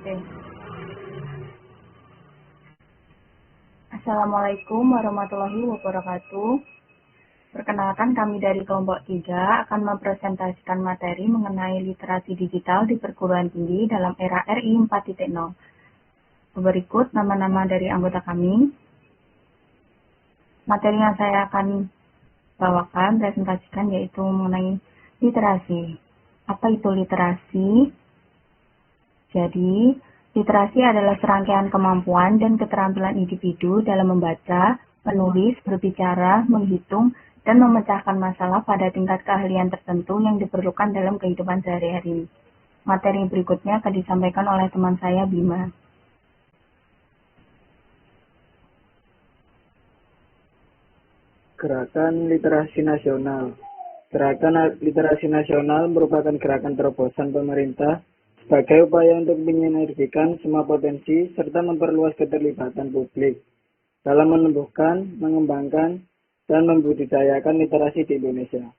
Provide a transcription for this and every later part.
Oke. Assalamualaikum warahmatullahi wabarakatuh. Perkenalkan, kami dari kelompok 3 akan mempresentasikan materi mengenai literasi digital di perguruan tinggi dalam era RI 4.0. Berikut nama-nama dari anggota kami. Materi yang saya akan bawakan, presentasikan, yaitu mengenai literasi. Apa itu literasi? Jadi, literasi adalah serangkaian kemampuan dan keterampilan individu dalam membaca, menulis, berbicara, menghitung, dan memecahkan masalah pada tingkat keahlian tertentu yang diperlukan dalam kehidupan sehari-hari. Materi berikutnya akan disampaikan oleh teman saya, Bima. Gerakan Literasi Nasional. Gerakan Literasi Nasional merupakan gerakan terobosan pemerintah sebagai upaya untuk mensinergikan semua potensi serta memperluas keterlibatan publik dalam menumbuhkan, mengembangkan, dan membudidayakan literasi di Indonesia.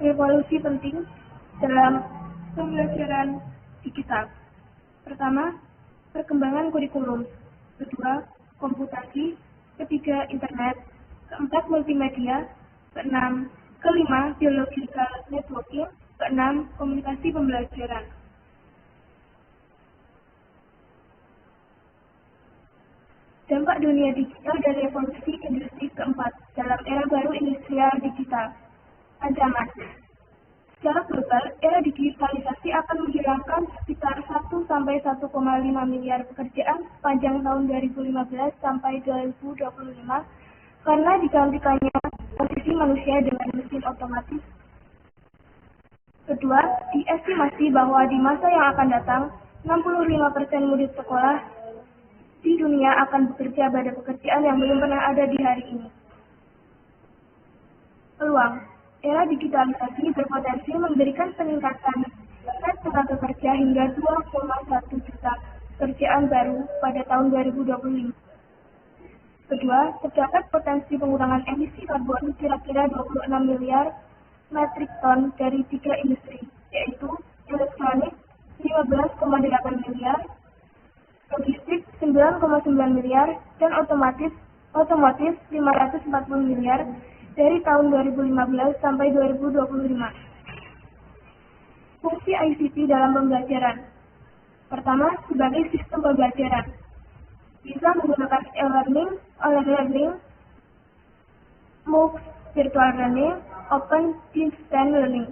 revolusi penting dalam pembelajaran digital. Pertama, perkembangan kurikulum. Kedua, komputasi. Ketiga, internet. Keempat, multimedia. Keenam, kelima, biological networking. Keenam, komunikasi pembelajaran. Dampak dunia digital dan revolusi industri keempat dalam era baru industrial digital. Ancaman. Secara global, era digitalisasi akan menghilangkan sekitar 1-1,5 miliar pekerjaan sepanjang tahun 2015 sampai 2025 karena digantikannya posisi manusia dengan mesin otomatis. Kedua, diestimasi bahwa di masa yang akan datang, 65% murid sekolah di dunia akan bekerja pada pekerjaan yang belum pernah ada di hari ini. Peluang. Era digitalisasi berpotensi memberikan peningkatan tingkat tenaga kerja hingga 2,1 juta pekerjaan baru pada tahun 2025. Kedua, terdapat potensi pengurangan emisi karbon kira-kira 26 miliar metrik ton dari 3 industri, yaitu elektronik 15,8 miliar, logistik 9,9 miliar, dan otomotif 540 miliar dari tahun 2015 sampai 2025. Fungsi ICT dalam pembelajaran. Pertama, sebagai sistem pembelajaran. Bisa menggunakan e-learning, online learning, MOOC, virtual learning, open distance learning.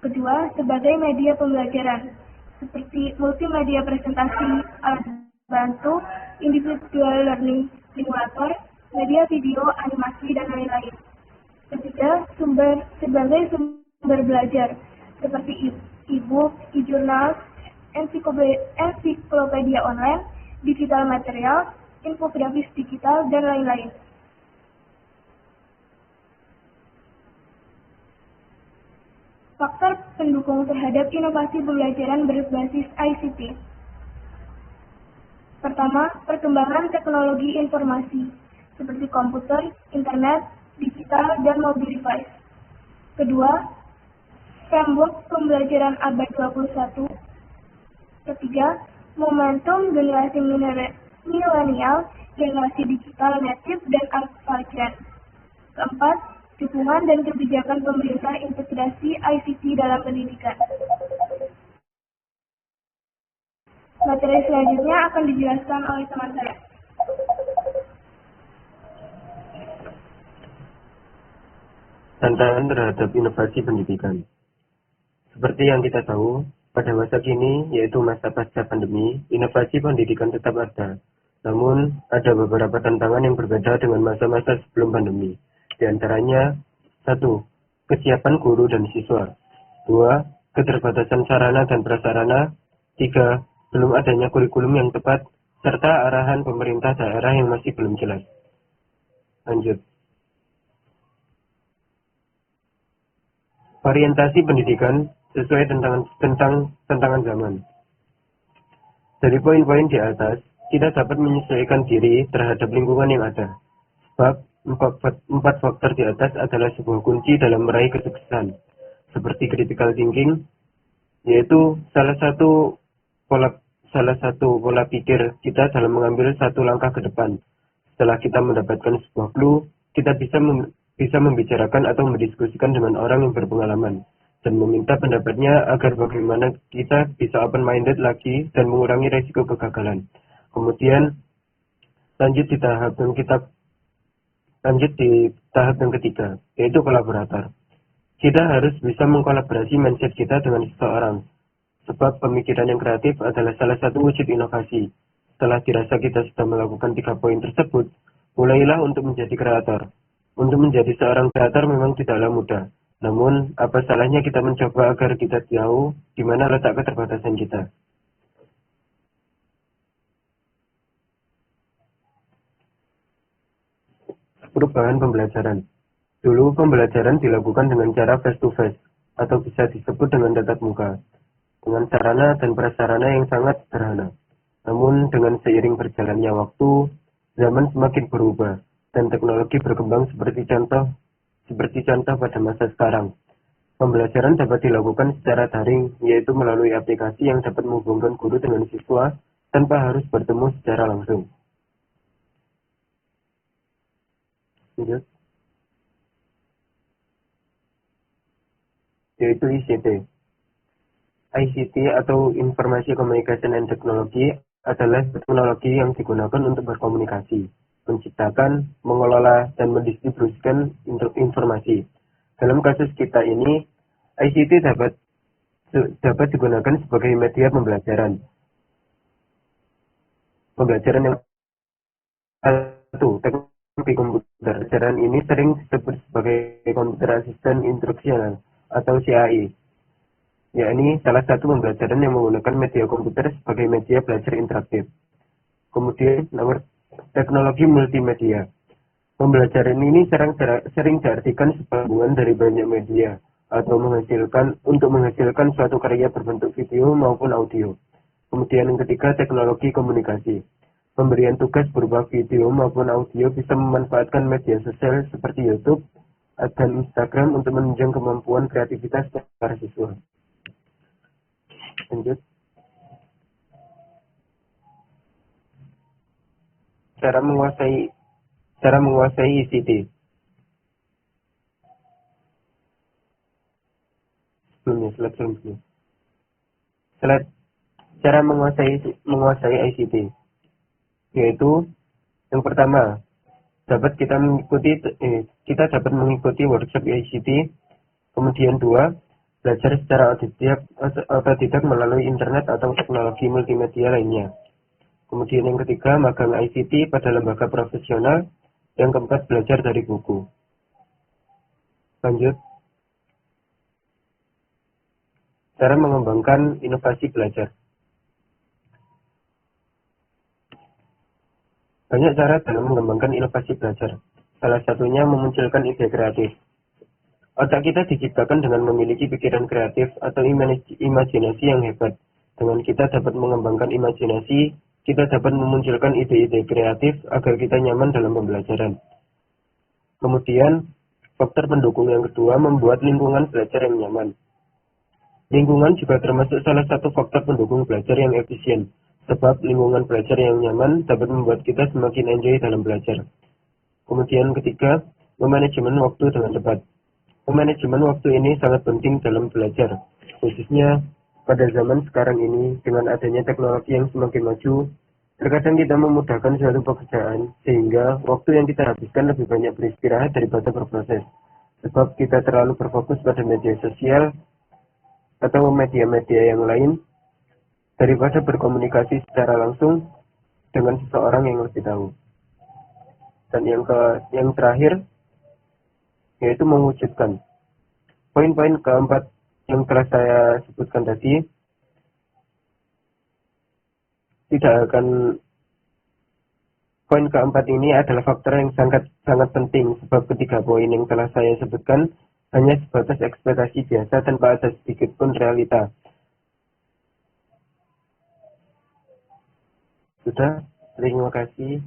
Kedua, sebagai media pembelajaran, seperti multimedia presentasi, alat bantu, individual learning simulator, media video, animasi, dan lain-lain. Ketiga, sebagai sumber belajar, seperti e-book, e-jurnal, ensiklopedia online, digital material, infografis digital, dan lain-lain. Faktor pendukung terhadap inovasi pembelajaran berbasis ICT. Pertama, perkembangan teknologi informasi, seperti komputer, internet, digital, dan mobile device. Kedua, framework pembelajaran abad 21. Ketiga, momentum generasi milenial, generasi digital native, dan artificial. Keempat, dukungan dan kebijakan pemerintah integrasi ICT dalam pendidikan. Materi selanjutnya akan dijelaskan oleh teman saya. Tantangan terhadap inovasi pendidikan. Seperti yang kita tahu, pada masa kini, yaitu masa pasca pandemi, inovasi pendidikan tetap ada. Namun, ada beberapa tantangan yang berbeda dengan masa-masa sebelum pandemi. Di antaranya, 1. Kesiapan guru dan siswa. 2. Keterbatasan sarana dan prasarana. 3. Belum adanya kurikulum yang tepat, serta arahan pemerintah daerah yang masih belum jelas. Lanjut. Orientasi pendidikan sesuai tentang tantangan zaman. Dari poin-poin di atas, kita dapat menyesuaikan diri terhadap lingkungan yang ada. Sebab, empat faktor di atas adalah sebuah kunci dalam meraih kesuksesan. Seperti critical thinking, yaitu salah satu pola pikir kita dalam mengambil satu langkah ke depan. Setelah kita mendapatkan sebuah clue, kita bisa membicarakan atau mendiskusikan dengan orang yang berpengalaman dan meminta pendapatnya agar bagaimana kita bisa open-minded lagi dan mengurangi resiko kegagalan. Kemudian lanjut di tahap yang ketiga, yaitu kolaborator. Kita harus bisa mengkolaborasi mindset kita dengan seseorang, sebab pemikiran yang kreatif adalah salah satu wujud inovasi. Setelah dirasa kita sudah melakukan 3 poin tersebut, mulailah untuk menjadi kreator. Untuk menjadi seorang kreator memang tidaklah mudah. Namun, apa salahnya kita mencoba agar kita tahu di mana letak keterbatasan kita. Perubahan pembelajaran. Dulu pembelajaran dilakukan dengan cara face-to-face, atau bisa disebut dengan tatap muka, dengan sarana dan prasarana yang sangat sederhana. Namun, dengan seiring berjalannya waktu, zaman semakin berubah, dan teknologi berkembang seperti contoh pada masa sekarang. Pembelajaran dapat dilakukan secara daring, yaitu melalui aplikasi yang dapat menghubungkan guru dengan siswa tanpa harus bertemu secara langsung. Lanjut. Yaitu ICT. ICT atau Informasi Communication and Technology adalah teknologi yang digunakan untuk berkomunikasi, menciptakan, mengelola, dan mendistribusikan informasi. Dalam kasus kita ini, ICT dapat digunakan sebagai media pembelajaran. Pembelajaran yang satu, teknologi komputer. Pembelajaran ini sering disebut sebagai Computer Assistant Instructional atau CAI. Yakni salah satu pembelajaran yang menggunakan media komputer sebagai media belajar interaktif. Kemudian nomor teknologi multimedia. Pembelajaran ini sering diartikan sebagai gabungan dari banyak media atau menghasilkan suatu karya berbentuk video maupun audio. Kemudian yang ketiga, teknologi komunikasi. Pemberian tugas berupa video maupun audio bisa memanfaatkan media sosial seperti YouTube dan Instagram untuk menunjang kemampuan kreativitas para siswa. Lanjut. Cara menguasai ICT. Cara menguasai ICT, yaitu yang pertama, kita dapat mengikuti workshop ICT. Kemudian dua, belajar secara otodidak melalui internet atau teknologi multimedia lainnya. Kemudian yang ketiga, magang ICT pada lembaga profesional. Yang keempat, belajar dari buku. Lanjut. Cara mengembangkan inovasi belajar. Banyak cara dalam mengembangkan inovasi belajar. Salah satunya memunculkan ide kreatif. Otak kita diciptakan dengan memiliki pikiran kreatif atau imajinasi yang hebat. Dengan kita dapat mengembangkan imajinasi, kita dapat memunculkan ide-ide kreatif agar kita nyaman dalam pembelajaran. Kemudian, faktor pendukung yang kedua membuat lingkungan belajar yang nyaman. Lingkungan juga termasuk salah satu faktor pendukung belajar yang efisien, sebab lingkungan belajar yang nyaman dapat membuat kita semakin enjoy dalam belajar. Kemudian ketiga, memanajemen waktu dengan tepat. Manajemen waktu ini sangat penting dalam belajar, khususnya pada zaman sekarang ini dengan adanya teknologi yang semakin maju. Terkadang kita memudahkan suatu pekerjaan sehingga waktu yang kita habiskan lebih banyak beristirahat daripada berproses. Sebab kita terlalu berfokus pada media sosial atau media-media yang lain daripada berkomunikasi secara langsung dengan seseorang yang lebih tahu. Dan yang terakhir, yaitu mewujudkan. Poin-poin keempat yang telah saya sebutkan tadi poin keempat ini adalah faktor yang sangat penting, sebab ketiga poin yang telah saya sebutkan hanya sebatas ekspektasi biasa tanpa ada sedikit pun realita. Sudah, terima kasih.